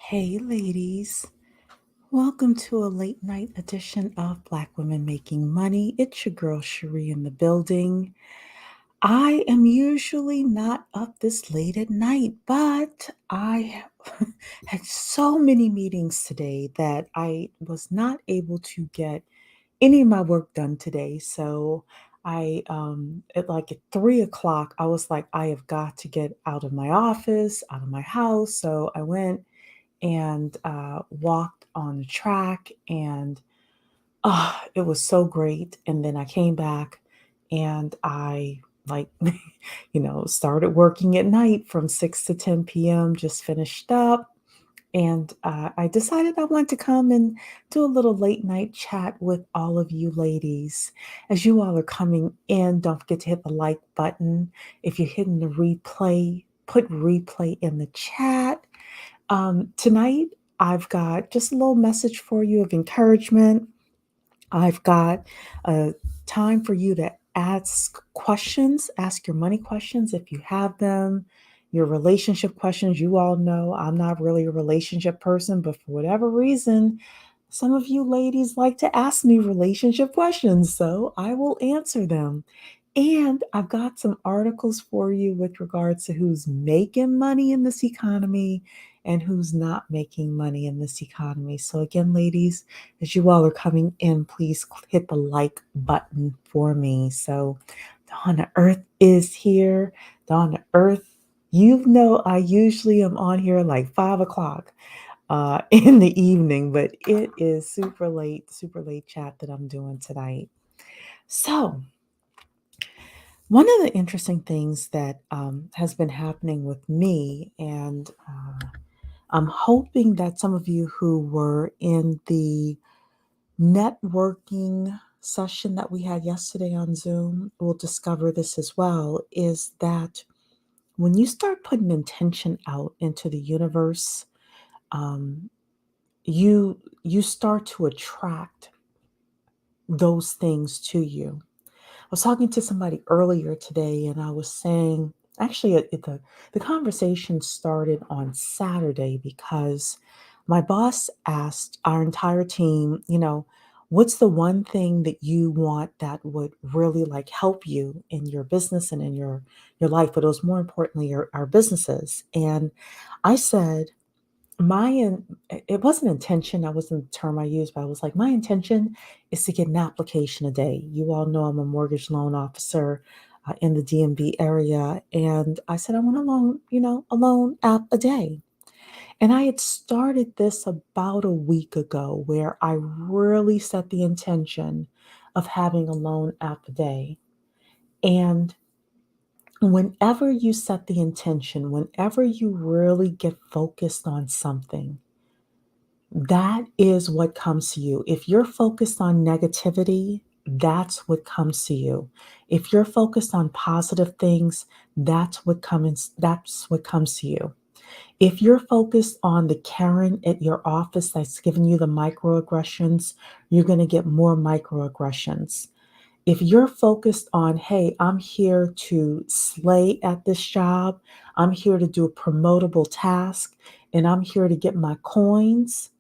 Hey, ladies. Welcome to a late night edition of Black Women Making Money. It's your girl, Cherie, in the building. I am usually not up this late at night, but I had so many meetings today that I was not able to get any of my work done today. So at 3 o'clock, I was like, I have got to get out of my office, out of my house. So I went and walked on the track, and it was so great. And then I came back and I like started working at night from 6 to 10 p.m. Just finished up, and I decided I wanted to come and do a little late night chat with all of you ladies. As you all are coming in, don't forget to hit the like button. If you're hitting the replay, put replay in the chat. Tonight, I've got just a little message for you of encouragement. I've got a time for you to ask questions, ask your money questions if you have them, your relationship questions. You all know I'm not really a relationship person, but for whatever reason, some of you ladies like to ask me relationship questions, so I will answer them. And I've got some articles for you with regards to who's making money in this economy and who's not making money in this economy. So, again, ladies, as you all are coming in, please hit the like button for me. So, Dawn to Earth is here. Dawn to Earth, you know, I usually am on here like 5 o'clock in the evening, but it is super late chat that I'm doing tonight. So, one of the interesting things that has been happening with me, and I'm hoping that some of you who were in the networking session that we had yesterday on Zoom will discover this as well, is that when you start putting intention out into the universe, um, you start to attract those things to you. I was talking to somebody earlier today, and I was saying, actually, the conversation started on Saturday because my boss asked our entire team, what's the one thing that you want that would really like help you in your business and in your life, but it was more importantly our businesses. And I said, it wasn't intention, that wasn't the term I used, but I was like, my intention is to get an application a day. You all know I'm a mortgage loan officer in the DMV area. And I said, I want a loan app a day. And I had started this about a week ago where I really set the intention of having a loan app a day. And whenever you set the intention, whenever you really get focused on something, that is what comes to you. If you're focused on negativity, that's what comes to you. If you're focused on positive things, that's what comes to you. If you're focused on the Karen at your office that's giving you the microaggressions, you're going to get more microaggressions. If you're focused on, hey, I'm here to slay at this job, I'm here to do a promotable task, and I'm here to get my coins,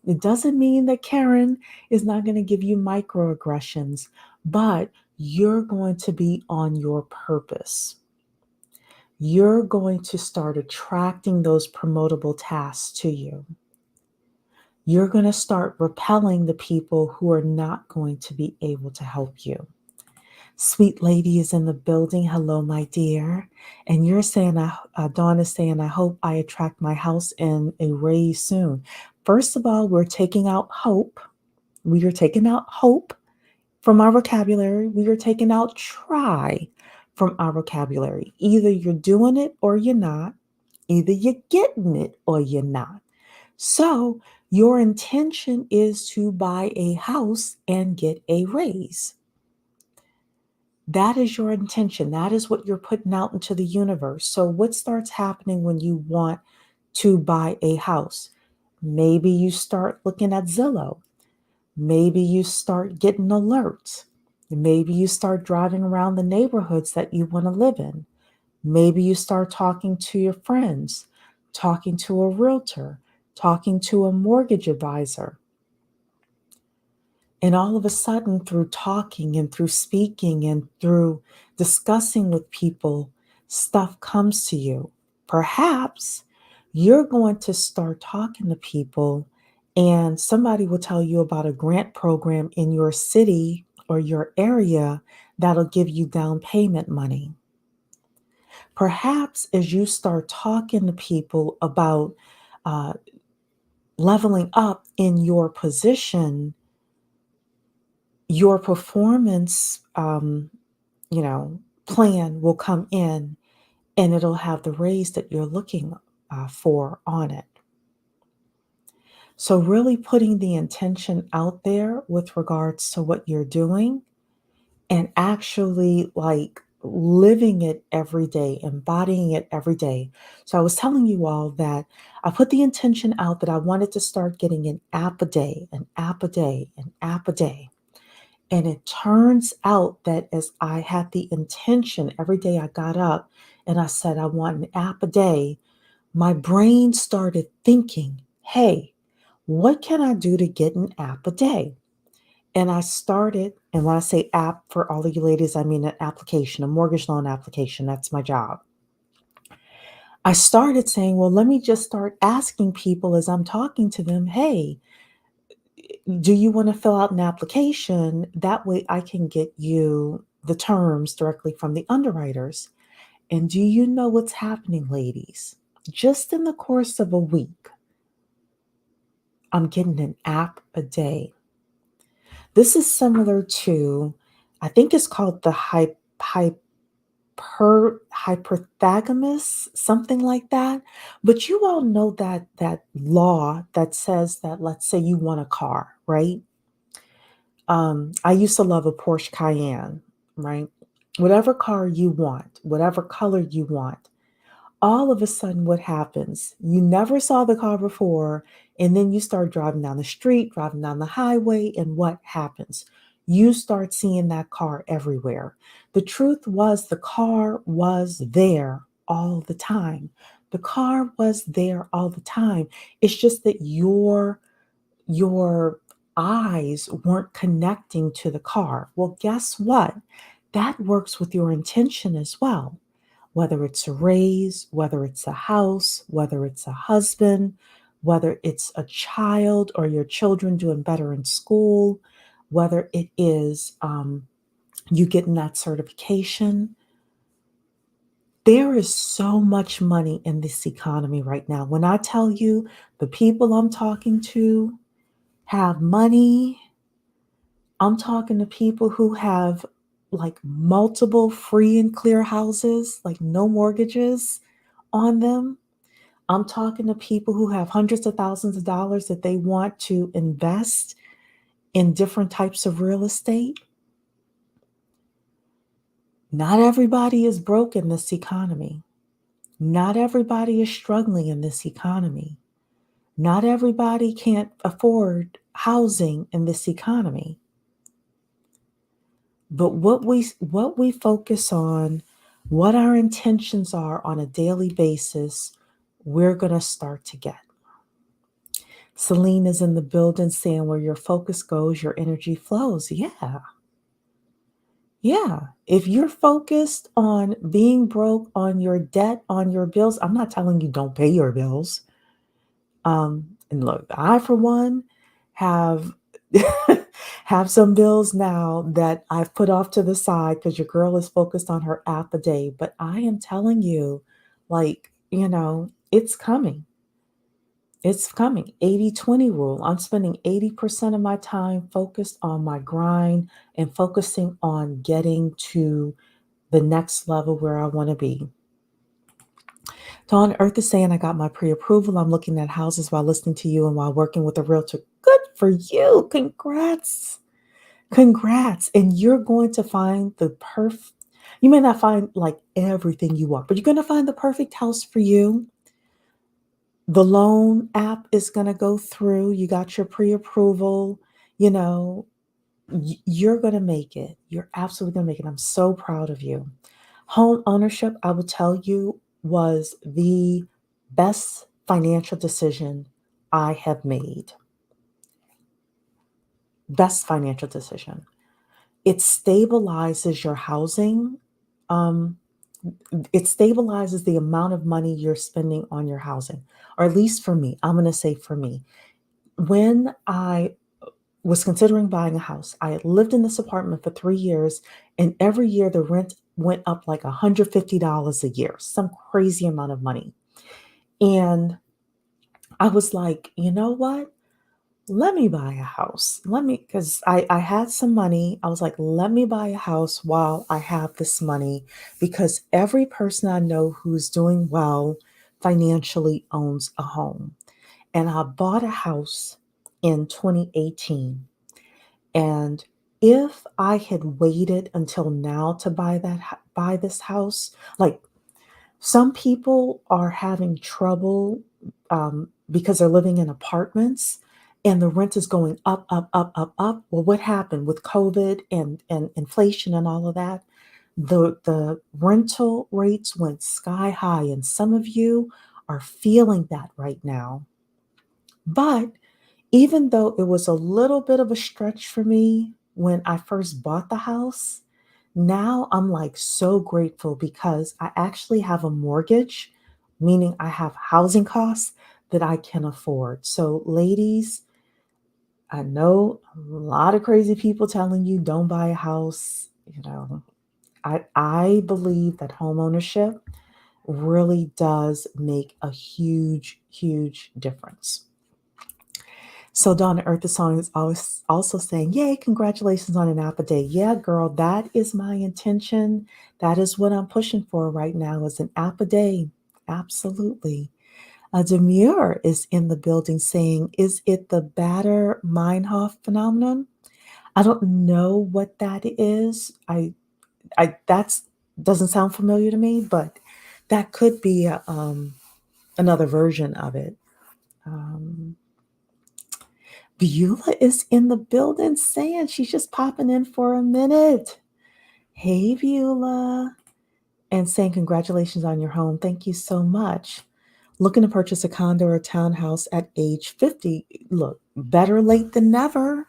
it doesn't mean that Karen is not going to give you microaggressions, but you're going to be on your purpose. You're going to start attracting those promotable tasks to you. You're going to start repelling the people who are not going to be able to help you. Sweet lady is in the building. Hello, my dear. And you're saying, Dawn is saying, I hope I attract my house in a raise soon. First of all, we're taking out hope. We are taking out hope from our vocabulary. We are taking out try from our vocabulary. Either you're doing it or you're not. Either you're getting it or you're not. So your intention is to buy a house and get a raise. That is your intention. That is what you're putting out into the universe. So what starts happening when you want to buy a house? Maybe you start looking at Zillow. Maybe you start getting alerts. Maybe you start driving around the neighborhoods that you want to live in. Maybe you start talking to your friends, talking to a realtor, talking to a mortgage advisor. And all of a sudden, through talking and through speaking and through discussing with people, stuff comes to you. Perhaps you're going to start talking to people, and somebody will tell you about a grant program in your city or your area that'll give you down payment money. Perhaps as you start talking to people about uh, leveling up in your position, your performance, plan will come in, and it'll have the raise that you're looking for on it. So, really putting the intention out there with regards to what you're doing and actually like living it every day, embodying it every day. So, I was telling you all that I put the intention out that I wanted to start getting an app a day, an app a day, an app a day. And it turns out that as I had the intention every day I got up and I said, I want an app a day, my brain started thinking, hey, what can I do to get an app a day? And I started, and when I say app for all of you ladies, I mean an application, a mortgage loan application. That's my job. I started saying, well, let me just start asking people as I'm talking to them, hey, do you want to fill out an application? That way I can get you the terms directly from the underwriters. And do you know what's happening, ladies? Just in the course of a week, I'm getting an app a day. This is similar to, I think it's called the hyperthalamus, something like that. But you all know that law that says that, let's say you want a car, right? I used to love a Porsche Cayenne, right? Whatever car you want, whatever color you want, all of a sudden, what happens? You never saw the car before, and then you start driving down the street, driving down the highway, and what happens? You start seeing that car everywhere. The truth was, the car was there all the time. The car was there all the time. It's just that your eyes weren't connecting to the car. Well, guess what? That works with your intention as well. Whether it's a raise, whether it's a house, whether it's a husband, whether it's a child or your children doing better in school, whether it is you getting that certification. There is so much money in this economy right now. When I tell you the people I'm talking to have money, I'm talking to people who have like multiple free and clear houses, like no mortgages on them. I'm talking to people who have hundreds of thousands of dollars that they want to invest in different types of real estate. Not everybody is broke in this economy. Not everybody is struggling in this economy. Not everybody can't afford housing in this economy. But what we focus on, what our intentions are on a daily basis, we're going to start to get. Celine is in the building saying where your focus goes, your energy flows. Yeah. Yeah. If you're focused on being broke, on your debt, on your bills, I'm not telling you don't pay your bills. And look, I for one have have some bills now that I've put off to the side because your girl is focused on her app a day. But I am telling you, like, it's coming. It's coming. 80/20 rule. I'm spending 80% of my time focused on my grind and focusing on getting to the next level where I want to be. Dawn Earth is saying I got my pre-approval. I'm looking at houses while listening to you and while working with a realtor. Good for you. Congrats. Congrats. And you're going to find you may not find like everything you want, but you're going to find the perfect house for you. The loan app is going to go through. You got your pre-approval. You know, you're going to make it. You're absolutely going to make it. I'm so proud of you. Home ownership, I will tell you, was the best financial decision I have made. Best financial decision. It stabilizes your housing. Um, it stabilizes the amount of money you're spending on your housing, or at least for me. I'm going to say for me. When I was considering buying a house, I had lived in this apartment for 3 years, and every year the rent went up like $150 a year, some crazy amount of money. And I was like, you know what? Let me buy a house. Because I had some money. I was like, let me buy a house while I have this money, because every person I know who's doing well financially owns a home. And I bought a house in 2018. And if I had waited until now to buy this house, like, some people are having trouble because they're living in apartments and the rent is going up, up, up, up, up. Well, what happened with COVID and inflation and all of that? The rental rates went sky high, and some of you are feeling that right now. But even though it was a little bit of a stretch for me when I first bought the house, now I'm like so grateful because I actually have a mortgage, meaning I have housing costs that I can afford. So, ladies, I know a lot of crazy people telling you don't buy a house. I believe that home ownership really does make a huge, huge difference. So Donna Earth the Song is always also saying, yay, congratulations on an app a day. Yeah, girl, that is my intention. That is what I'm pushing for right now, is an app a day. Absolutely. Demure is in the building saying, is it the Bader Meinhof phenomenon? I don't know what that is. I that's doesn't sound familiar to me, but that could be another version of it. Um, Beulah is in the building saying she's just popping in for a minute. Hey, Beulah. And saying congratulations on your home. Thank you so much. Looking to purchase a condo or a townhouse at age 50. Look, better late than never.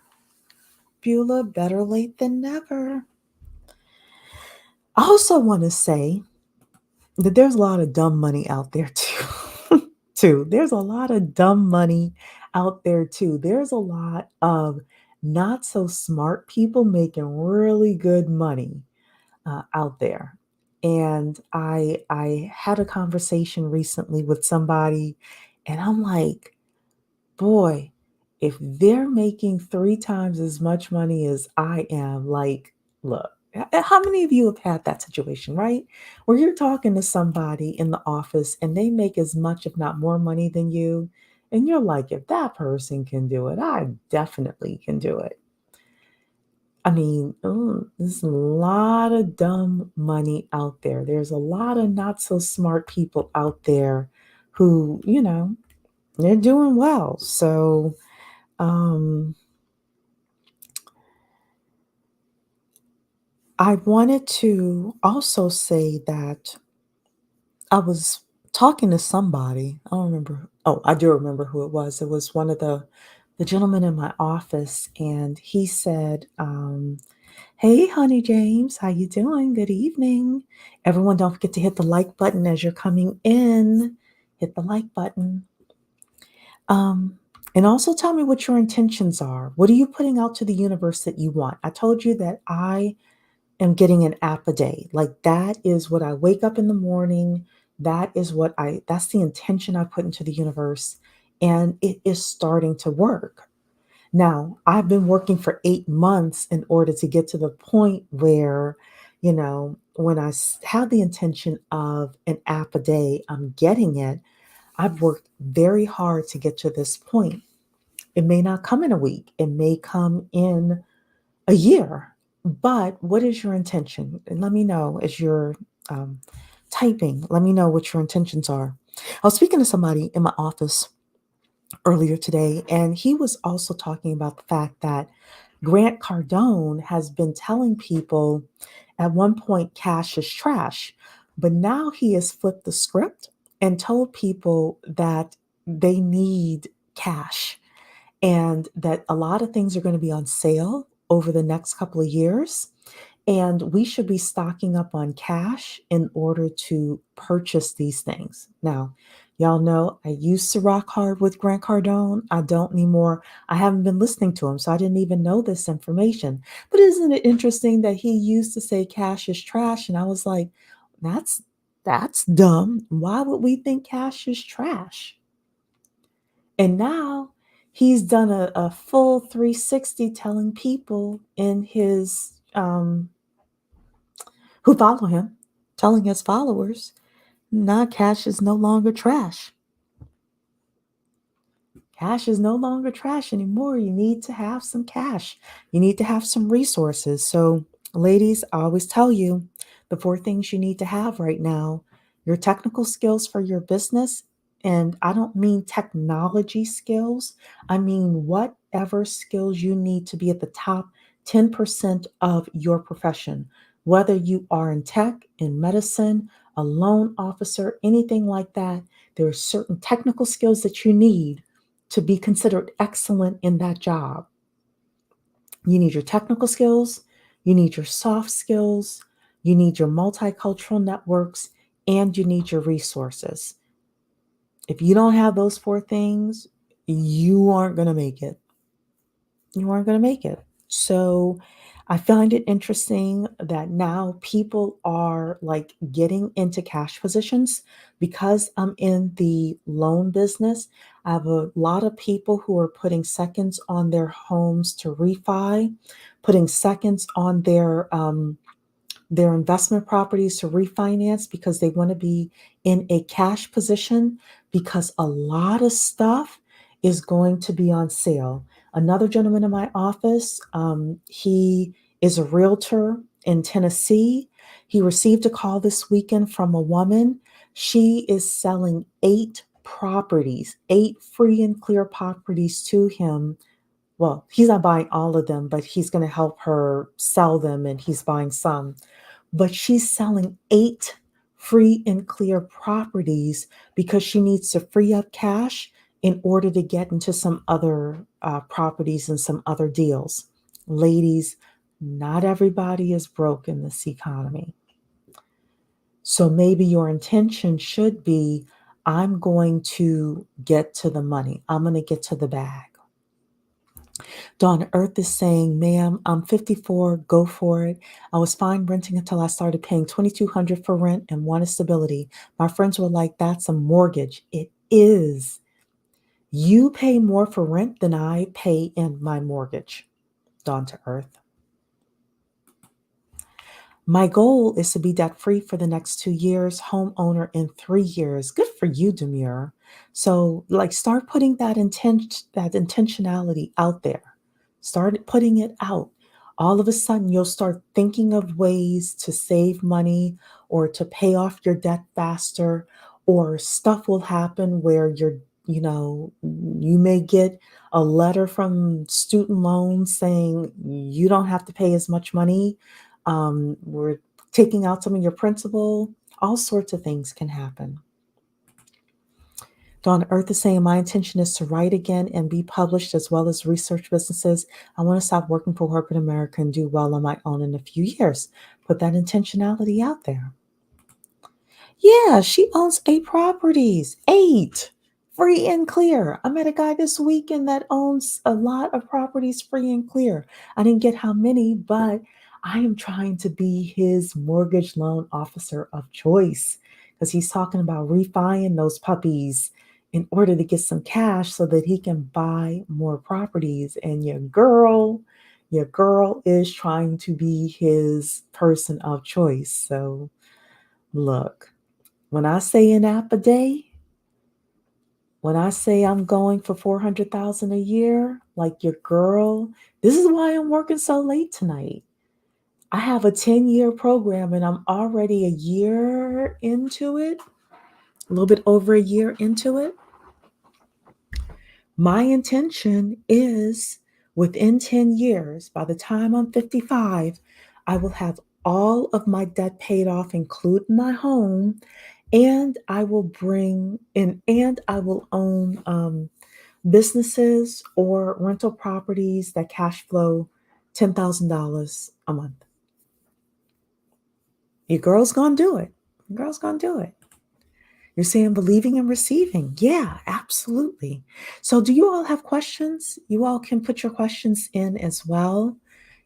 Beulah, better late than never. I also want to say that there's a lot of dumb money out there too. too. There's a lot of dumb money out there too. There's a lot of not so smart people making really good money out there. And I had a conversation recently with somebody, and I'm like, boy, if they're making 3 times as much money as I am, like, look, how many of you have had that situation, right? Where you're talking to somebody in the office and they make as much, if not more money than you. And you're like, if that person can do it, I definitely can do it. I mean, there's a lot of dumb money out there. There's a lot of not so smart people out there who, they're doing well. So, um, I wanted to also say that I was talking to somebody. I don't remember. Oh, I do remember who it was. It was one of the gentlemen in my office, and he said, "Hey, honey James, how you doing? Good evening. Everyone, don't forget to hit the like button as you're coming in. Hit the like button. Um, and also tell me what your intentions are. What are you putting out to the universe that you want? I told you that I am getting an app a day. Like, that is what I wake up in the morning. That's the intention I put into the universe. And it is starting to work. Now, I've been working for 8 months in order to get to the point where, when I have the intention of an app a day, I'm getting it. I've worked very hard to get to this point. It may not come in a week, it may come in a year. But what is your intention? And let me know as you're um, typing. Let me know what your intentions are. I was speaking to somebody in my office earlier today, and he was also talking about the fact that Grant Cardone has been telling people at one point cash is trash, but now he has flipped the script and told people that they need cash, and that a lot of things are going to be on sale over the next couple of years. And we should be stocking up on cash in order to purchase these things. Now, y'all know I used to rock hard with Grant Cardone. I don't anymore. I haven't been listening to him, so I didn't even know this information. But isn't it interesting that he used to say cash is trash? And I was like, that's that's dumb. Why would we think cash is trash? And now he's done a full 360 telling people in his who follow him, telling his followers, nah, cash is no longer trash. Cash is no longer trash anymore. You need to have some cash. You need to have some resources. So, ladies, I always tell you the four things you need to have right now: your technical skills for your business. And I don't mean technology skills, I mean whatever skills you need to be at the top 10% of your profession, whether you are in tech, in medicine, a loan officer, anything like that. There are certain technical skills that you need to be considered excellent in that job. You need your technical skills, you need your soft skills, you need your multicultural networks, and you need your resources. If you don't have those four things, you aren't going to make it. You aren't going to make it. So I find it interesting that now people are like getting into cash positions because I'm in the loan business. I have a lot of people who are putting seconds on their homes to refi, putting seconds on their investment properties to refinance because they want to be in a cash position because a lot of stuff is going to be on sale. Another gentleman in my office, he is a realtor in Tennessee. He received a call this weekend from a woman. She is selling 8 properties, 8 free and clear properties to him. Well, he's not buying all of them, but he's going to help her sell them and he's buying some. But she's selling 8 free and clear properties because she needs to free up cash in order to get into some other properties and some other deals. Ladies, not everybody is broke in this economy. So maybe your intention should be, I'm going to get to the money. I'm going to get to the bag. Dawn Earth is saying, ma'am, I'm 54, go for it. I was fine renting until I started paying $2,200 for rent and wanted stability. My friends were like, that's a mortgage. It is. You pay more for rent than I pay in my mortgage. Dawn to Earth. My goal is to be debt free for the next 2 years, homeowner in 3 years. Good for you, Demure. So, like, start putting that intentionality out there. Start putting it out. All of a sudden, you'll start thinking of ways to save money or to pay off your debt faster, or stuff will happen where you may get a letter from student loans saying you don't have to pay as much money. We're taking out some of your principal. All sorts of things can happen. Dawn Earth is saying, my intention is to write again and be published as well as research businesses. I want to stop working for corporate America and do well on my own in a few years. Put that intentionality out there. Yeah, she owns 8 properties. 8. Free and clear. I met a guy this weekend that owns a lot of properties free and clear. I didn't get how many, but I am trying to be his mortgage loan officer of choice because he's talking about refining those puppies in order to get some cash so that he can buy more properties. And your girl is trying to be his person of choice. So look. When I say an app a day, when I say I'm going for 400,000 a year, like your girl, this is why I'm working so late tonight. I have a 10-year program and I'm already a year into it, a little bit over a year into it. My intention is within 10 years, by the time I'm 55, I will have all of my debt paid off, including my home, and I will bring in, and I will own businesses or rental properties that cash flow $10,000 a month. Your girl's gonna do it. Your girl's gonna do it. You're saying believing and receiving. Yeah, absolutely. So, do you all have questions? You all can put your questions in as well.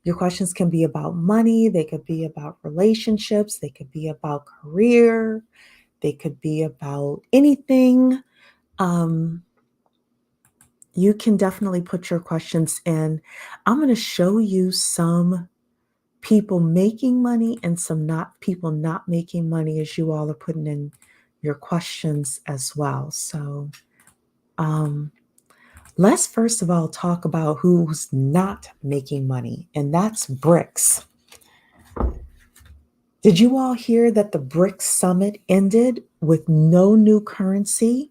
Your questions can be about money, they could be about relationships, they could be about career, they could be about anything. Um, you can definitely put your questions in. I'm going to show you some people making money and some not people not making money as you all are putting in your questions as well. So, um, let's first of all talk about who's not making money, and that's BRICS. Did you all hear that the BRICS summit ended with no new currency?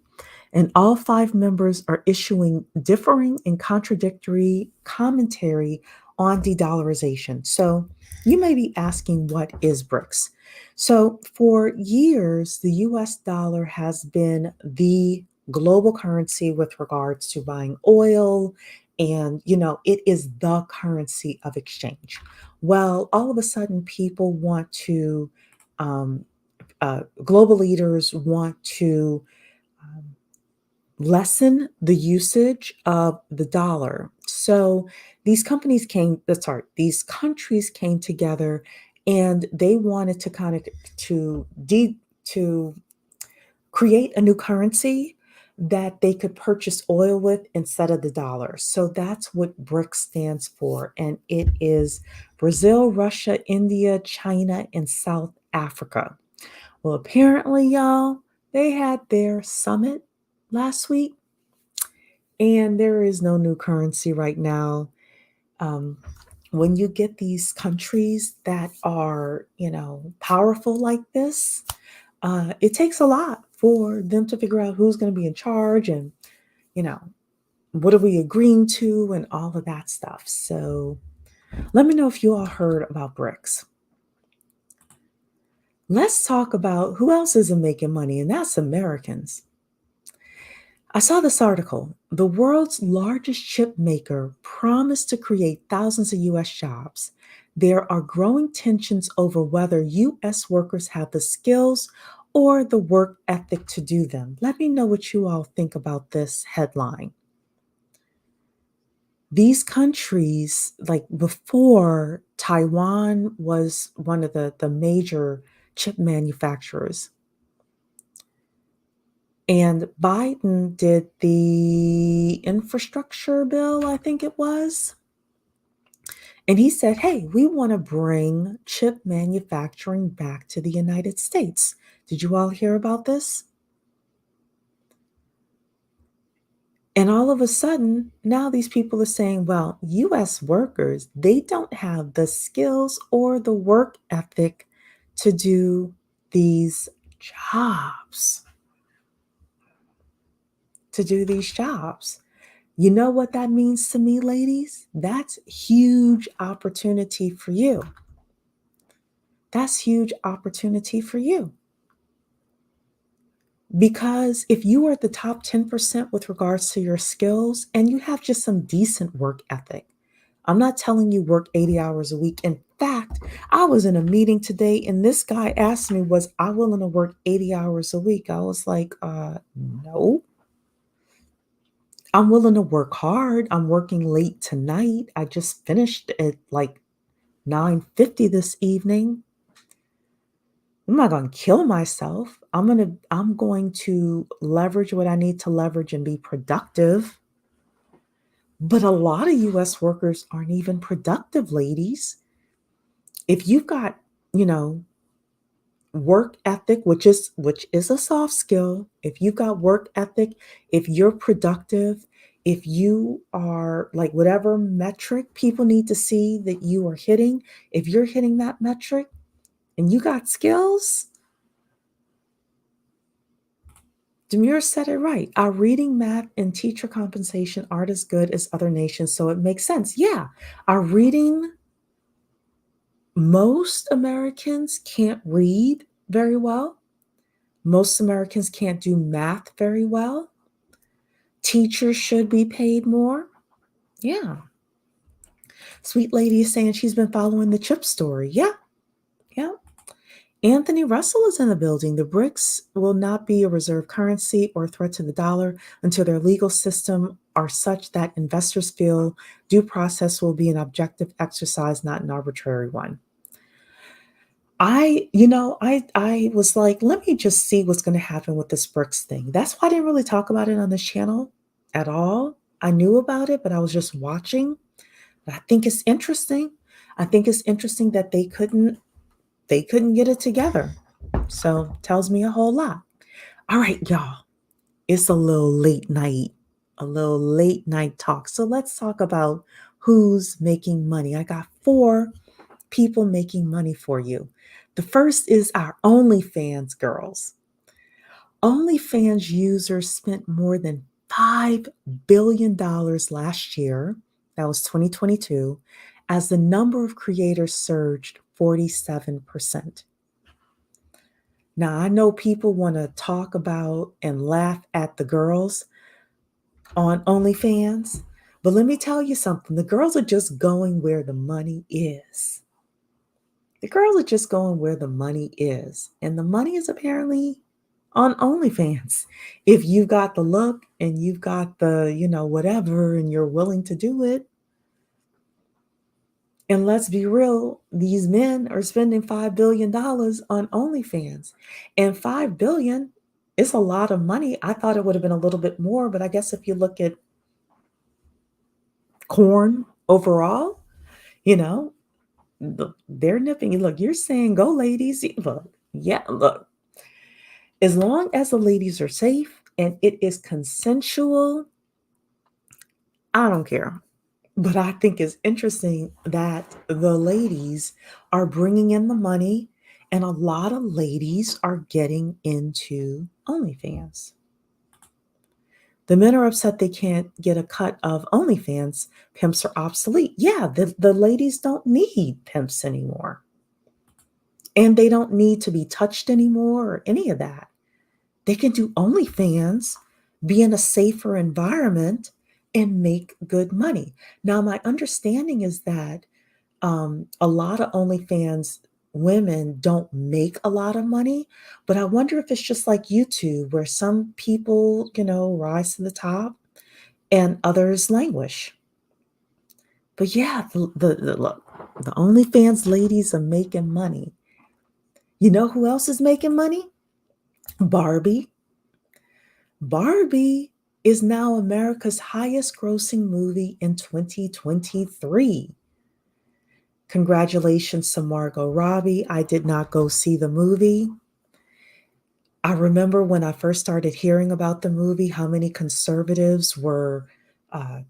And all five members are issuing differing and contradictory commentary on de-dollarization. So you may be asking, what is BRICS? So for years, the US dollar has been the global currency with regards to buying oil. And, it is the currency of exchange. Well, all of a sudden, people want to, global leaders want to um, lessen the usage of the dollar. So these countries came together and they wanted to kind of to create a new currency that they could purchase oil with instead of the dollar. So that's what BRICS stands for. And it is Brazil, Russia, India, China, and South Africa. Well, apparently, y'all, they had their summit last week, and there is no new currency right now. Um, when you get these countries that are, powerful like this, it takes a lot for them to figure out who's going to be in charge and, you know, what are we agreeing to and all of that stuff. So let me know if you all heard about BRICS. Let's talk about who else isn't making money, and that's Americans. I saw this article. The world's largest chip maker promised to create thousands of US jobs. There are growing tensions over whether US workers have the skills or the work ethic to do them. Let me know what you all think about this headline. These countries, like before, Taiwan was one of the major chip manufacturers. And Biden did the infrastructure bill, I think it was. And he said, hey, we want to bring chip manufacturing back to the United States. Did you all hear about this? And all of a sudden, now these people are saying, well, US workers, they don't have the skills or the work ethic to do these jobs. To do these jobs. You know what that means to me, ladies? That's huge opportunity for you. That's huge opportunity for you. Because if you are at the top 10% with regards to your skills and you have just some decent work ethic, I'm not telling you work 80 hours a week. In fact, I was in a meeting today and this guy asked me, was I willing to work 80 hours a week? I was like, no. I'm willing to work hard. I'm working late tonight. I just finished at like 9:50 this evening. I'm not going to kill myself. I'm going to leverage what I need to leverage and be productive. But a lot of US workers aren't even productive, ladies. If you've got, you know, work ethic, which is a soft skill, if you've got work ethic, if you're productive, if you are like whatever metric people need to see that you are hitting, if you're hitting that metric and you got skills, Demure said it right. Our reading, math, and teacher compensation aren't as good as other nations, so it makes sense. Yeah, our reading, most Americans can't read very well. Most Americans can't do math very well. Teachers should be paid more. Yeah. Sweet lady is saying she's been following the chip story. Yeah. Yeah. Anthony Russell is in the building. The BRICS will not be a reserve currency or a threat to the dollar until their legal system are such that investors feel due process will be an objective exercise, not an arbitrary one. I was like, let me just see what's going to happen with this BRICS thing. That's why I didn't really talk about it on this channel at all. I knew about it, but I was just watching. But I think it's interesting. I think it's interesting that they couldn't get it together. So tells me a whole lot. All right, y'all. It's a little late night talk. So let's talk about who's making money. I got 4 people making money for you. The first is our OnlyFans girls. OnlyFans users spent more than $5 billion last year. That was 2022, as the number of creators surged 47%. Now, I know people want to talk about and laugh at the girls on OnlyFans, but let me tell you something. The girls are just going where the money is. The girls are just going where the money is. And the money is apparently on OnlyFans. If you've got the look and you've got the, whatever, and you're willing to do it. And let's be real, these men are spending $5 billion on OnlyFans. And $5 billion is a lot of money. I thought it would have been a little bit more, but I guess if you look at corn overall, you know, they're nipping. Look, you're saying go, ladies. Look, yeah, look. As long as the ladies are safe and it is consensual, I don't care. But I think it's interesting that the ladies are bringing in the money, and a lot of ladies are getting into OnlyFans. The men are upset they can't get a cut of OnlyFans. Pimps are obsolete. Yeah, the ladies don't need pimps anymore. And they don't need to be touched anymore or any of that. They can do OnlyFans, be in a safer environment, and make good money. Now, my understanding is that a lot of OnlyFans women don't make a lot of money, but I wonder if it's just like YouTube, where some people, rise to the top and others languish. But yeah, look, the OnlyFans ladies are making money. You know who else is making money? Barbie. Barbie is now America's highest grossing movie in 2023. Congratulations to Margot Robbie. I did not go see the movie. I remember when I first started hearing about the movie, how many conservatives were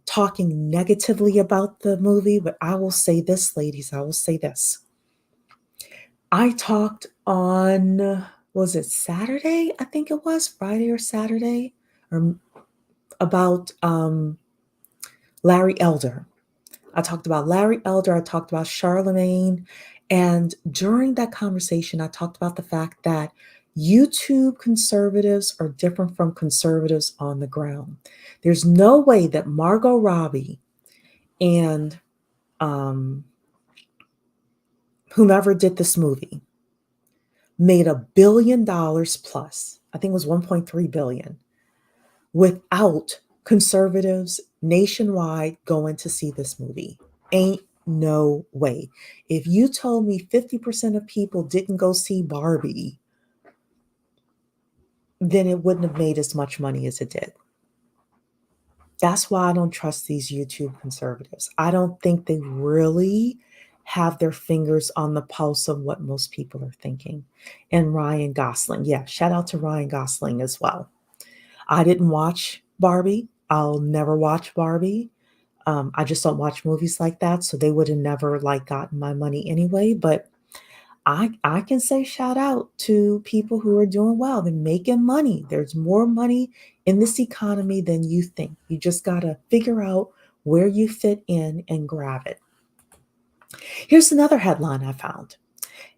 talking negatively about the movie. But I will say this, ladies, I will say this. I talked on, was it Saturday? I think it was Friday or Saturday, or about Larry Elder. I talked about Larry Elder. I talked about Charlemagne. And during that conversation, I talked about the fact that YouTube conservatives are different from conservatives on the ground. There's no way that Margot Robbie and whomever did this movie made $1 billion plus. I think it was 1.3 billion, without conservatives nationwide going to see this movie. Ain't no way. If you told me 50% of people didn't go see Barbie, then it wouldn't have made as much money as it did. That's why I don't trust these YouTube conservatives. I don't think they really have their fingers on the pulse of what most people are thinking. And Ryan Gosling. Yeah, shout out to Ryan Gosling as well. I didn't watch Barbie. I'll never watch Barbie. I just don't watch movies like that, so they would have never gotten my money anyway. But I can say shout out to people who are doing well. They're making money. There's more money in this economy than you think. You just gotta figure out where you fit in and grab it. Here's another headline I found.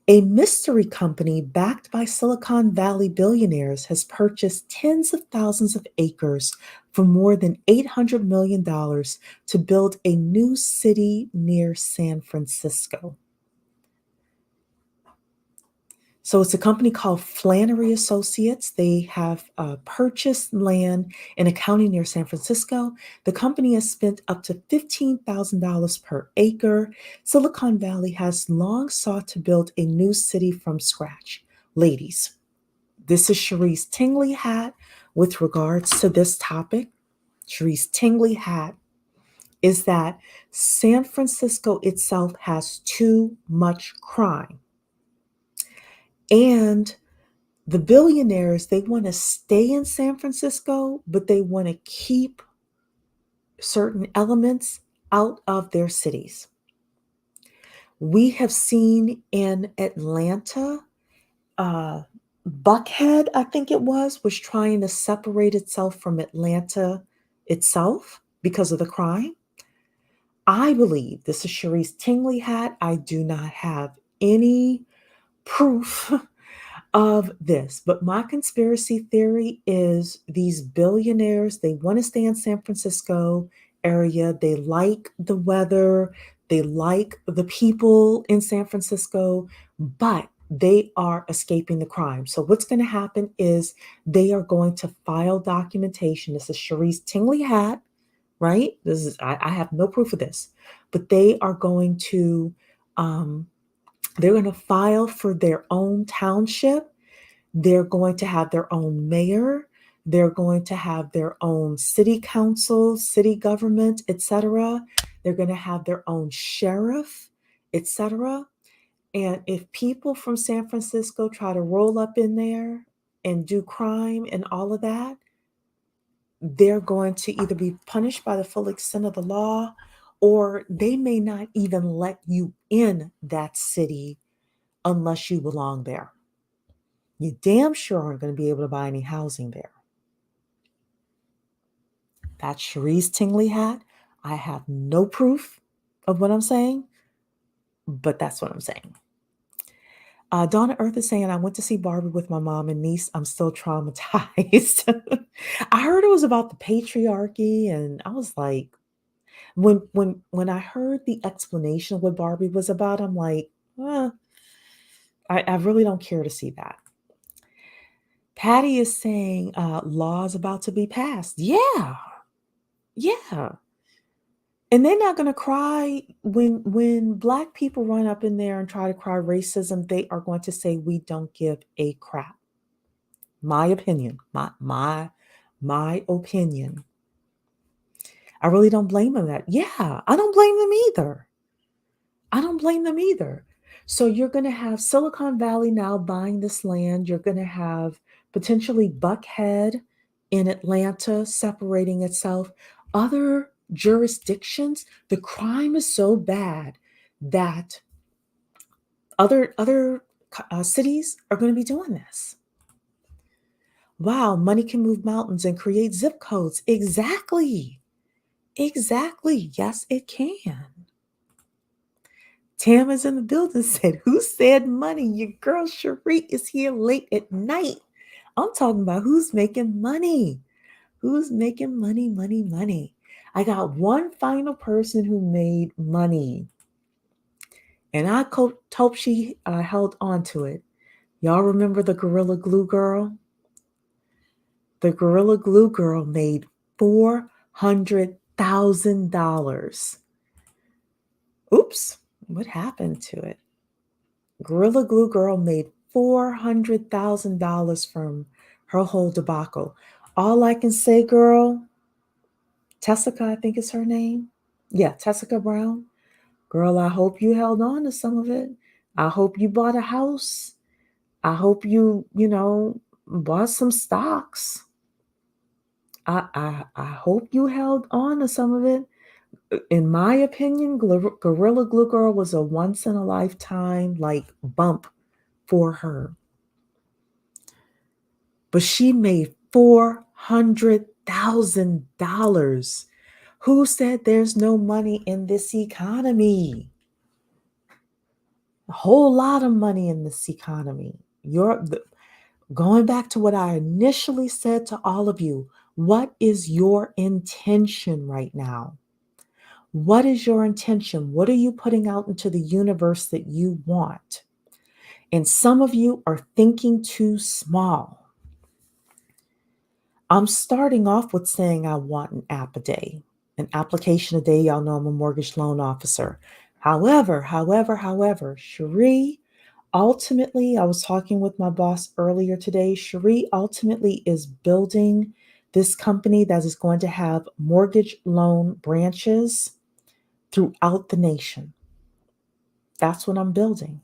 A mystery company backed by Silicon Valley billionaires has purchased tens of thousands of acres for more than $800 million to build a new city near San Francisco. So it's a company called Flannery Associates. They have purchased land in a county near San Francisco. The company has spent up to $15,000 per acre. Silicon Valley has long sought to build a new city from scratch. Ladies, this is Cherise Tingley hat with regards to this topic. Cherise Tingley hat is that San Francisco itself has too much crime. And the billionaires, they want to stay in San Francisco, but they want to keep certain elements out of their cities. We have seen in Atlanta, Buckhead, I think it was trying to separate itself from Atlanta itself because of the crime. I believe, this is Cherise Tingley hat, I do not have any proof of this, but my conspiracy theory is these billionaires, they want to stay in San Francisco area. They like the weather, they like the people in San Francisco, but they are escaping the crime. So what's going to happen is they are going to file documentation. This is Cherise Tingley hat, right? This is I have no proof of this, but they are going to they're going to file for their own township. They're going to have their own mayor. They're going to have their own city council, city government, etc. They're going to have their own sheriff, etc. And if people from San Francisco try to roll up in there and do crime and all of that, they're going to either be punished by the full extent of the law, or they may not even let you in that city unless you belong there. You damn sure aren't going to be able to buy any housing there. That's Cherise Tingley hat. I have no proof of what I'm saying, but that's what I'm saying. Donna Earth is saying, I went to see Barbie with my mom and niece. I'm still traumatized. I heard it was about the patriarchy, and I was like, when I heard the explanation of what Barbie was about, I'm like, I really don't care to see that. Patty is saying laws about to be passed. Yeah. And they're not going to cry when Black people run up in there and try to cry racism. They are going to say, we don't give a crap. My opinion, my opinion. I really don't blame them that. Yeah, I don't blame them either. So you're going to have Silicon Valley now buying this land. You're going to have potentially Buckhead in Atlanta separating itself. Other jurisdictions, the crime is so bad that other cities are going to be doing this. Wow, money can move mountains and create zip codes. Exactly. Yes, it can. Tam is in the building, said, who said money? Your girl Cherie is here late at night. I'm talking about who's making money. Who's making money? I got one final person who made money. And I hope she held on to it. Y'all remember the Gorilla Glue Girl? The Gorilla Glue Girl made $400,000. Oops, what happened to it? Gorilla Glue Girl made $400,000 from her whole debacle. All I can say, girl, Tessica, I think is her name. Yeah, Tessica Brown. Girl, I hope you held on to some of it. I hope you bought a house. I hope you bought some stocks. I hope you held on to some of it. In my opinion, Gorilla Glue Girl was a once in a lifetime bump for her. But she made $400,000. Who said there's no money in this economy? A whole lot of money in this economy. Going back to what I initially said to all of you, what is your intention right now? What is your intention? What are you putting out into the universe that you want? And some of you are thinking too small. I'm starting off with saying I want an app a day, an application a day. Y'all know I'm a mortgage loan officer. However, Cherie, ultimately, I was talking with my boss earlier today. Cherie ultimately is building this company that is going to have mortgage loan branches throughout the nation. That's what I'm building.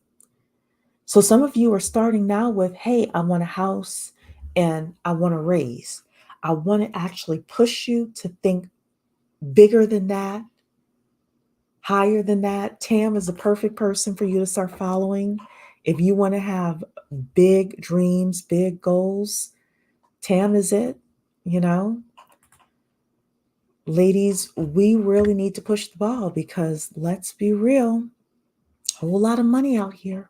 So some of you are starting now with, hey, I want a house and I want to raise. I want to actually push you to think bigger than that, higher than that. Tam is the perfect person for you to start following. If you want to have big dreams, big goals, Tam is it, you know. Ladies, we really need to push the ball because let's be real, a whole lot of money out here.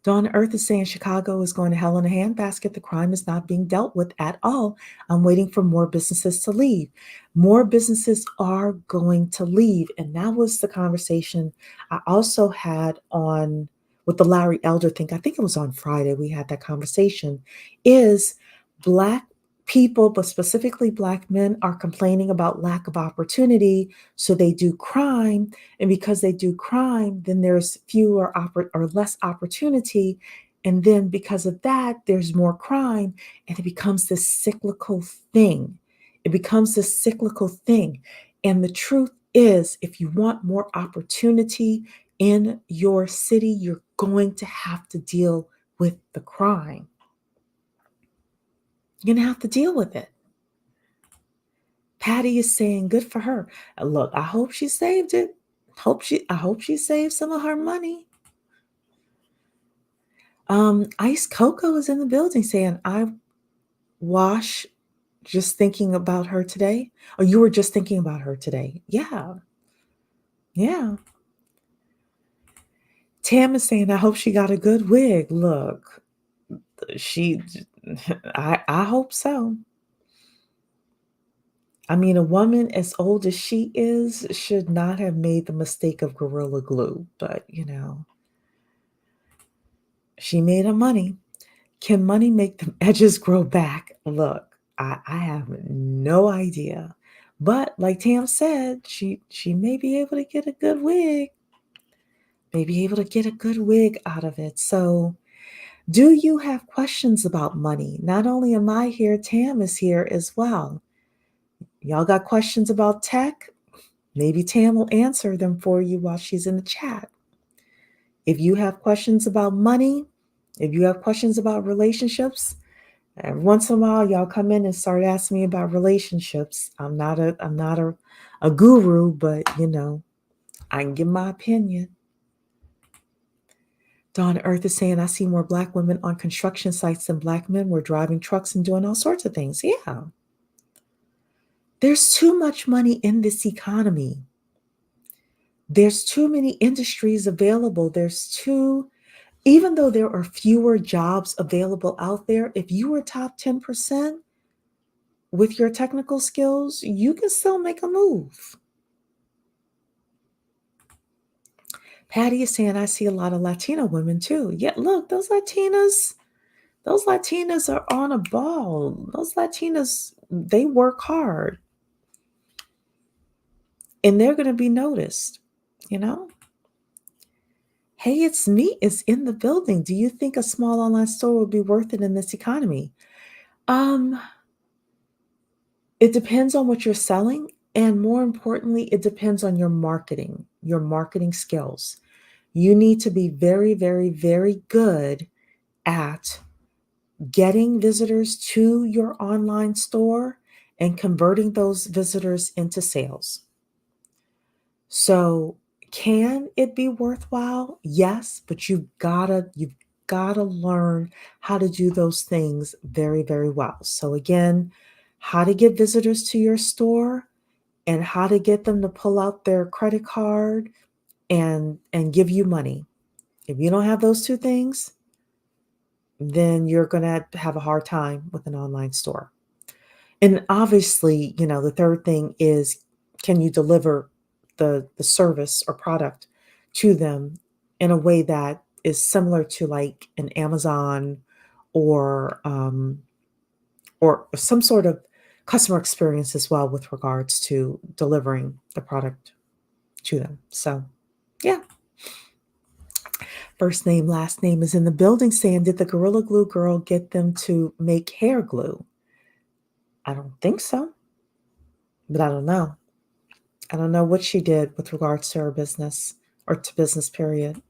Dawn Earth is saying Chicago is going to hell in a handbasket. The crime is not being dealt with at all. I'm waiting for more businesses to leave. More businesses are going to leave. And that was the conversation I also had on with the Larry Elder thing. I think it was on Friday we had that conversation. Is Black people, but specifically Black men, are complaining about lack of opportunity. So they do crime. And because they do crime, then there's fewer or less opportunity. And then because of that, there's more crime. And it becomes this cyclical thing. It becomes this cyclical thing. And the truth is, if you want more opportunity in your city, you're going to have to deal with the crime. You're going to have to deal with it. Patty is saying, good for her. Look, I hope she saved it. I hope she saved some of her money. Ice Coco is in the building saying, I wash just thinking about her today. Or you were just thinking about her today. Yeah. Yeah. Tam is saying, I hope she got a good wig. Look, she, I hope so. I mean, a woman as old as she is should not have made the mistake of Gorilla Glue, but she made her money. Can money make the edges grow back? Look, I have no idea. But like Tam said, she may be able to get a good wig. May be able to get a good wig out of it. So do you have questions about money? Not only am I here, Tam is here as well. Y'all got questions about tech? Maybe Tam will answer them for you while she's in the chat. If you have questions about money, if you have questions about relationships, every once in a while y'all come in and start asking me about relationships. I'm not a guru, but I can give my opinion. Dawn Earth is saying, I see more Black women on construction sites than Black men. We're driving trucks and doing all sorts of things. Yeah. There's too much money in this economy. There's too many industries available. Even though there are fewer jobs available out there, if you were top 10% with your technical skills, you can still make a move. Patty is saying, I see a lot of Latina women too. Yeah, look, those Latinas are on a ball. Those Latinas, they work hard. And they're going to be noticed, Hey, it's me. It's in the building. Do you think a small online store would be worth it in this economy? It depends on what you're selling. And more importantly, it depends on your marketing skills. You need to be very, very, very good at getting visitors to your online store and converting those visitors into sales. So, can it be worthwhile? Yes, but you've gotta learn how to do those things very, very well. So again, how to get visitors to your store and how to get them to pull out their credit card and give you money. If you don't have those two things, then you're going to have a hard time with an online store. And obviously, the third thing is, can you deliver the service or product to them in a way that is similar to like an Amazon or some sort of customer experience as well with regards to delivering the product to them. So, yeah. First name, last name is in the building saying, did the Gorilla Glue girl get them to make hair glue? I don't think so, but I don't know. I don't know what she did with regards to her business or to business, period.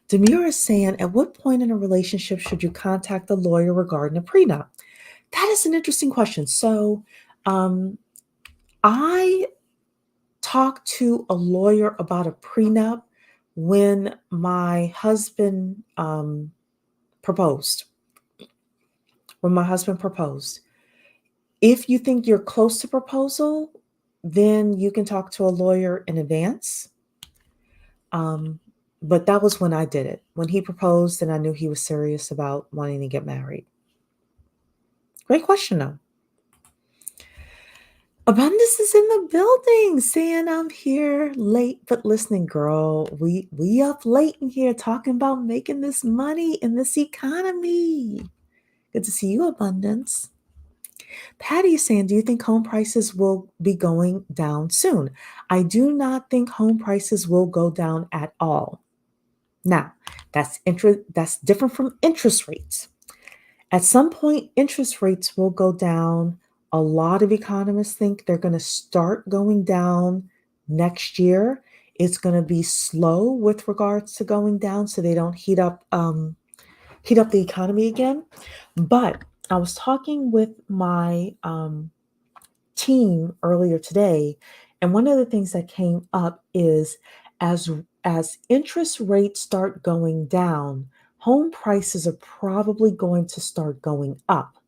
Demira is saying, at what point in a relationship should you contact a lawyer regarding a prenup? That is an interesting question. So, I talked to a lawyer about a prenup when my husband proposed. When my husband proposed. If you think you're close to proposal, then you can talk to a lawyer in advance. But that was when I did it. When he proposed and I knew he was serious about wanting to get married. Great question, though. Abundance is in the building, saying I'm here late but listening, girl. We up late in here talking about making this money in this economy. Good to see you, Abundance. Patty is saying, do you think home prices will be going down soon? I do not think home prices will go down at all. Now, that's different from interest rates. At some point, interest rates will go down. A lot of economists think they're going to start going down next year. It's going to be slow with regards to going down, so they don't heat up the economy again. But I was talking with my team earlier today, and one of the things that came up is as interest rates start going down, home prices are probably going to start going up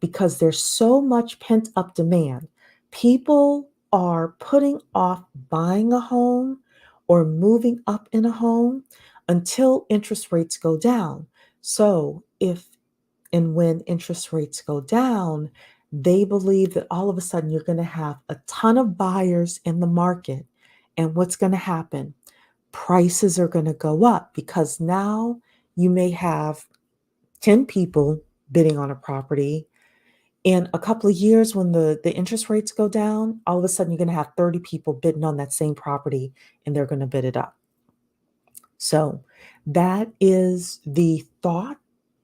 because there's so much pent up demand. People are putting off buying a home or moving up in a home until interest rates go down. So if and when interest rates go down, they believe that all of a sudden you're going to have a ton of buyers in the market. And what's going to happen? Prices are going to go up because now you may have 10 people bidding on a property. In a couple of years, when the interest rates go down, all of a sudden you're going to have 30 people bidding on that same property and they're going to bid it up. So that is the thought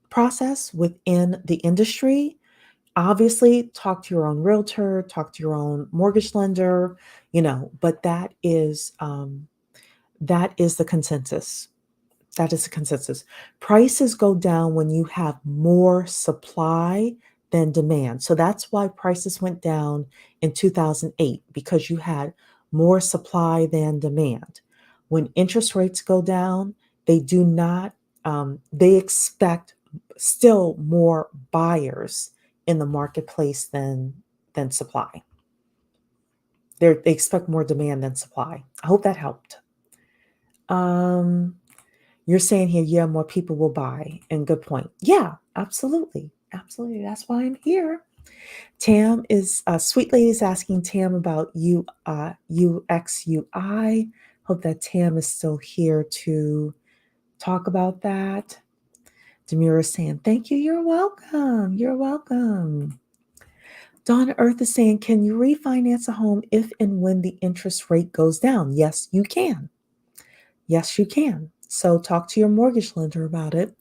process within the industry. Obviously, talk to your own realtor, talk to your own mortgage lender, but that is the consensus. That is the consensus. Prices go down when you have more supply than demand. So that's why prices went down in 2008, because you had more supply than demand. When interest rates go down, they do not, they expect still more buyers in the marketplace than supply. They expect more demand than supply. I hope that helped. You're saying here, yeah, more people will buy. And good point. Yeah, absolutely. Absolutely. That's why I'm here. Tam is, Sweet Lady is asking Tam about UX, UI. Hope that Tam is still here to talk about that. Demira is saying, thank you. You're welcome. You're welcome. Donna Earth is saying, can you refinance a home if and when the interest rate goes down? Yes, you can. Yes, you can. So talk to your mortgage lender about it.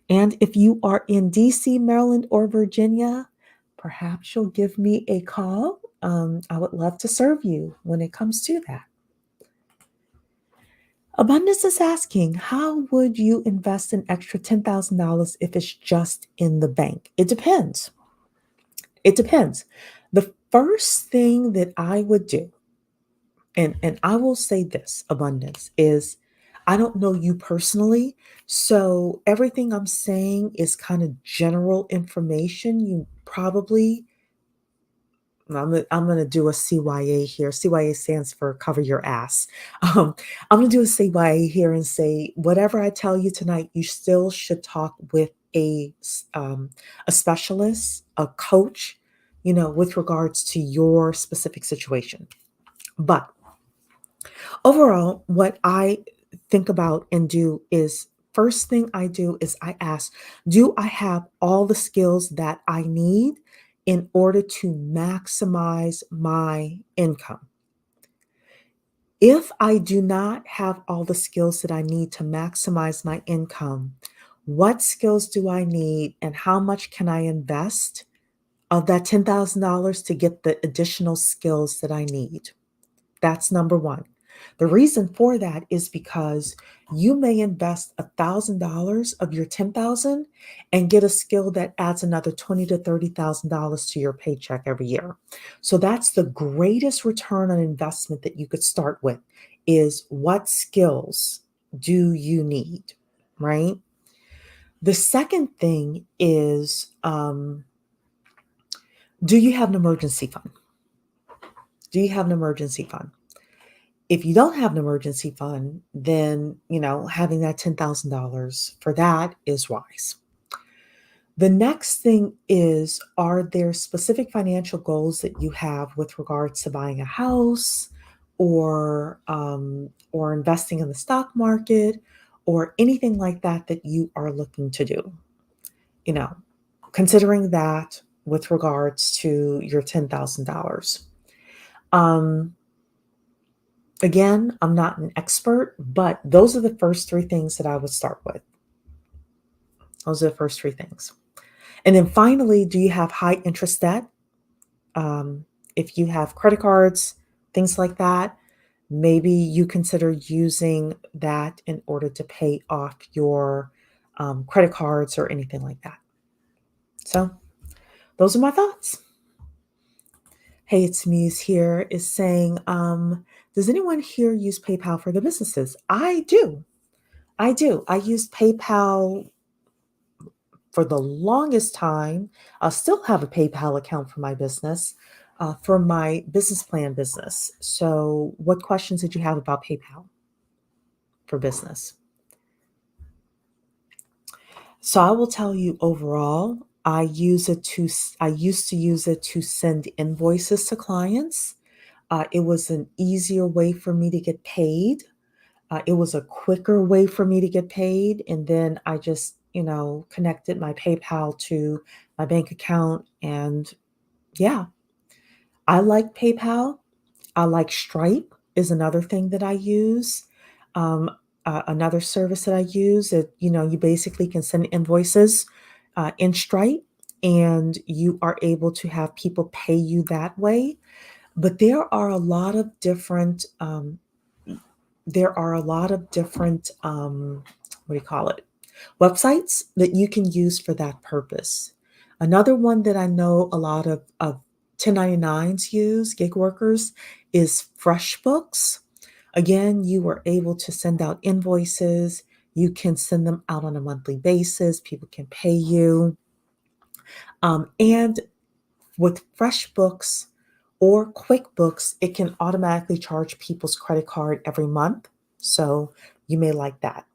And if you are in DC, Maryland, or Virginia, perhaps you'll give me a call. I would love to serve you when it comes to that. Abundance is asking, how would you invest an extra $10,000 if it's just in the bank? It depends. It depends. The first thing that I would do, and I will say this, Abundance, is I don't know you personally, so everything I'm saying is kind of general information. You probably I'm gonna do a CYA here. CYA stands for cover your ass. Um, I'm gonna do a CYA here and say whatever I tell you tonight, you still should talk with a specialist, a coach, with regards to your specific situation. But overall, what I think about and do is first thing I do is I ask, do I have all the skills that I need in order to maximize my income? If I do not have all the skills that I need to maximize my income, what skills do I need and how much can I invest of that $10,000 to get the additional skills that I need? That's number one. The reason for that is because you may invest $1,000 of your 10,000 and get a skill that adds another $20 to $30,000 to your paycheck every year. So that's the greatest return on investment that you could start with is what skills do you need, right? The second thing is, do you have an emergency fund? Do you have an emergency fund? If you don't have an emergency fund, then, having that $10,000 for that is wise. The next thing is, are there specific financial goals that you have with regards to buying a house or investing in the stock market or anything like that that you are looking to do? You know, considering that with regards to your $10,000. Um, Again, I'm not an expert, but those are the first three things that I would start with. Those are the first three things. And then finally, do you have high interest debt? If you have credit cards, things like that, maybe you consider using that in order to pay off your credit cards or anything like that. So, those are my thoughts. Hey, it's Muse here is saying, does anyone here use PayPal for their businesses? I do. I do. I used PayPal for the longest time. I still have a PayPal account for my business, for my business plan business. So, what questions did you have about PayPal for business? So, I will tell you overall, I used to use it to send invoices to clients. It was an easier way for me to get paid. It was a quicker way for me to get paid. And then I just, connected my PayPal to my bank account. And yeah, I like PayPal. I like Stripe is another thing that I use. Um, Another service that I use that, you basically can send invoices in Stripe and you are able to have people pay you that way. But there are a lot of different, what do you call it, websites that you can use for that purpose. Another one that I know a lot of 1099s use, gig workers, is FreshBooks. Again, you are able to send out invoices. You can send them out on a monthly basis. People can pay you. And with FreshBooks or QuickBooks, it can automatically charge people's credit card every month. So you may like that.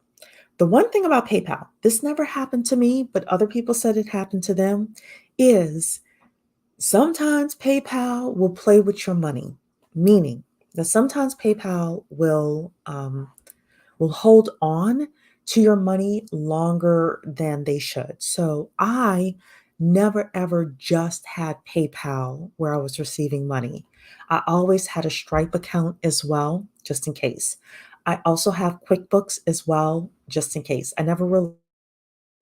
The one thing about PayPal, this never happened to me, but other people said it happened to them, is sometimes PayPal will play with your money, meaning that sometimes PayPal will hold on to your money longer than they should. So I never ever just had PayPal where I was receiving money. I always had a Stripe account as well, just in case. I also have QuickBooks as well, just in case. I never really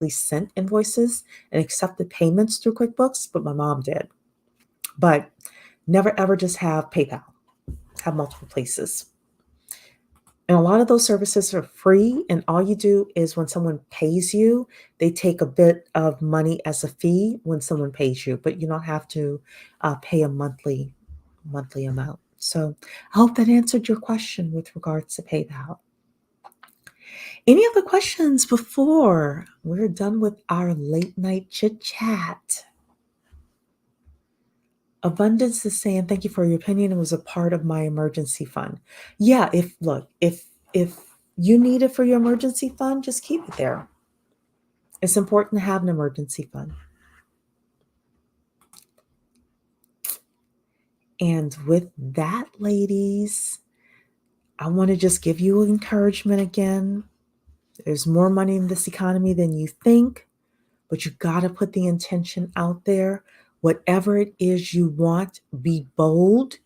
sent invoices and accepted payments through QuickBooks, but my mom did. But never ever just have PayPal, have multiple places. And a lot of those services are free, and all you do is when someone pays you, they take a bit of money as a fee when someone pays you, but you don't have to pay a monthly amount. So I hope that answered your question with regards to PayPal. Any other questions before we're done with our late night chit chat? Abundance is saying, thank you for your opinion. It was a part of my emergency fund. Yeah, if you need it for your emergency fund, just keep it there. It's important to have an emergency fund. And with that, ladies, I want to just give you encouragement again. There's more money in this economy than you think, but you got to put the intention out there. Whatever it is you want, be bold.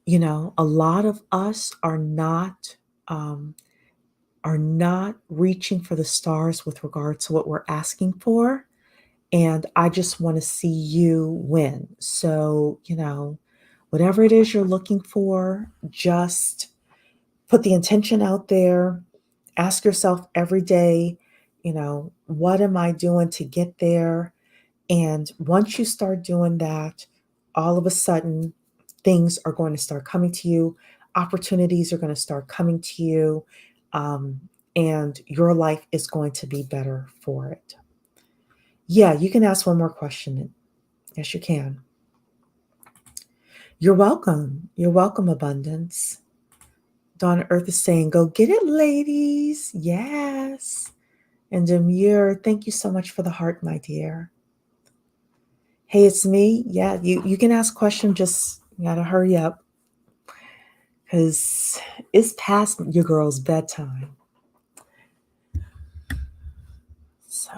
A lot of us um, are not reaching for the stars with regard to what we're asking for. And I just want to see you win. So, whatever it is you're looking for, just put the intention out there. Ask yourself every day, what am I doing to get there? And once you start doing that, all of a sudden, things are going to start coming to you. Opportunities are going to start coming to you. Um, and your life is going to be better for it. Yeah, you can ask one more question. Yes, you can. You're welcome. You're welcome, Abundance. Donna Earth is saying, go get it, ladies. Yes. And Demure, thank you so much for the heart, my dear. Hey, it's me. Yeah, you can ask questions, just you gotta hurry up because it's past your girl's bedtime. So,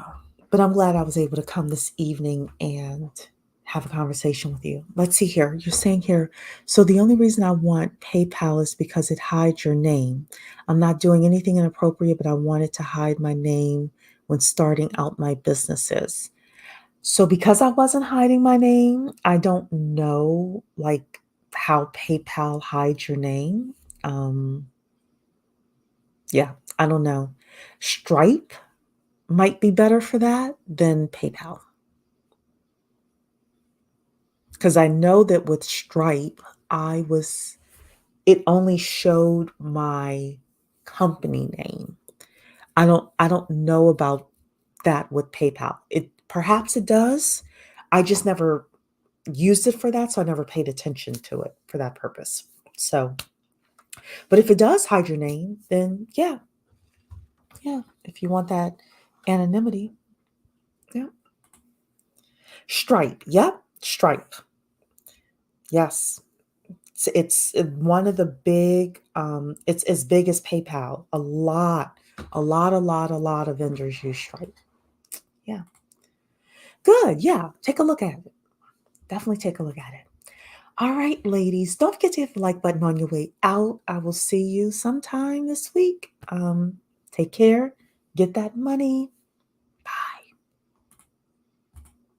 but I'm glad I was able to come this evening and have a conversation with you. Let's see here. You're saying here, so the only reason I want PayPal is because it hides your name. I'm not doing anything inappropriate, but I wanted to hide my name when starting out my businesses. So because I wasn't hiding my name, I don't know like how PayPal hides your name. Um, yeah, I don't know. Stripe might be better for that than PayPal. Because I know that with Stripe, it only showed my company name. I don't know about that with PayPal. It perhaps it does. I just never used it for that, so I never paid attention to it for that purpose. So, but if it does hide your name, then yeah, yeah. If you want that anonymity, yeah. Stripe, yep, Stripe, yes. It's one of the big. It's as big as PayPal. A lot of vendors use Stripe. Yeah, good. Yeah, take a look at it. Definitely take a look at it. All right, ladies, don't forget to hit the like button on your way out. I will see you sometime this week. Take care. Get that money.